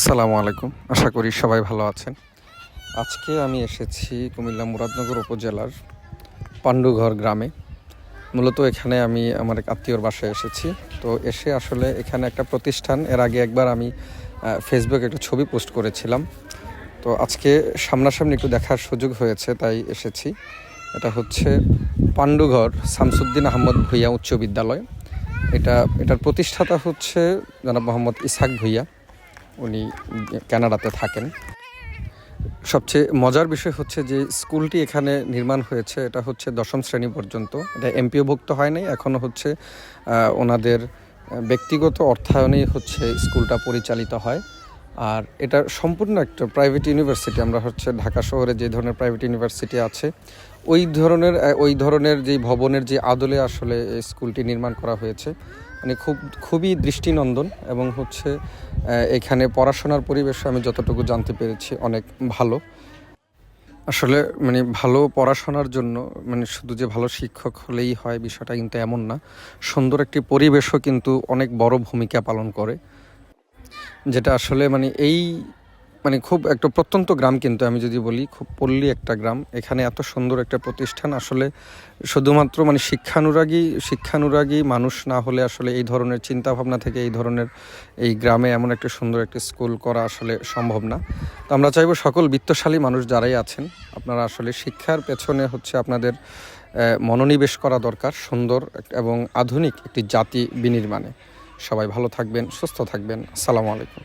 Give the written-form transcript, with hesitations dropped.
আসসালামু আলাইকুম। আশা করি সবাই ভালো আছেন। আজকে আমি এসেছি কুমিল্লা মুরাদনগর উপজেলার পাণ্ডুঘর গ্রামে। মূলত এখানে আমি আমার এক আত্মীয়র বাসায় এসেছি। তো এসে আসলে এখানে একটা প্রতিষ্ঠান, এর আগে একবার আমি ফেসবুকে একটা ছবি পোস্ট করেছিলাম। তো আজকে সামনাসামনি একটু দেখার সুযোগ হয়েছে, তাই এসেছি। এটা হচ্ছে পাণ্ডুঘর শামসুদ্দিন আহমদ ভূঁইয়া উচ্চ বিদ্যালয়। এটার প্রতিষ্ঠাতা হচ্ছে জনাব মোহাম্মদ ইসহাক ভূঁইয়া। উনি কানাডাতে থাকেন। সবচেয়ে মজার বিষয় হচ্ছে যে স্কুলটি এখানে নির্মাণ হয়েছে, এটা হচ্ছে 10ম শ্রেণী পর্যন্ত। এটা এমপিওভুক্ত হয় নাই, এখনও হচ্ছে ওনাদের ব্যক্তিগত অর্থায়নেই হচ্ছে স্কুলটা পরিচালিত হয়। আর এটা সম্পূর্ণ একটা প্রাইভেট ইউনিভার্সিটি। আমরা হচ্ছে ঢাকা শহরে যে ধরনের প্রাইভেট ইউনিভার্সিটি আছে ওই ধরনের যে ভবনের যে আদলে আসলে স্কুলটি নির্মাণ করা হয়েছে। মানে খুবই দৃষ্টিনন্দন, এবং হচ্ছে এখানে পড়াশোনার পরিবেশ আমি যতটুকু জানতে পেরেছি অনেক ভালো। আসলে মানে ভালো পড়াশোনার জন্য মানে শুধু যে ভালো শিক্ষক হলেই হয় বিষয়টা কিন্তু এমন না। সুন্দর একটি পরিবেশও কিন্তু অনেক বড় ভূমিকা পালন করে, যেটা আসলে মানে খুব একটা প্রত্যন্ত গ্রাম, কিন্তু আমি যদি বলি খুব পল্লী একটা গ্রাম। এখানে এত সুন্দর একটা প্রতিষ্ঠান আসলে শুধুমাত্র মানে শিক্ষানুরাগী মানুষ না হলে আসলে এই ধরনের চিন্তাভাবনা থেকে এই গ্রামে এমন একটা সুন্দর একটা স্কুল করা আসলে সম্ভব না। তো আমরা চাইবো সকল বিত্তশালী মানুষ যারাই আছেন, আপনারা আসলে শিক্ষার পেছনে হচ্ছে আপনাদের মনোনিবেশ করা দরকার, সুন্দর এবং আধুনিক একটি জাতি বিনির্মাণে। সবাই ভালো থাকবেন, সুস্থ থাকবেন। আসসালামু আলাইকুম।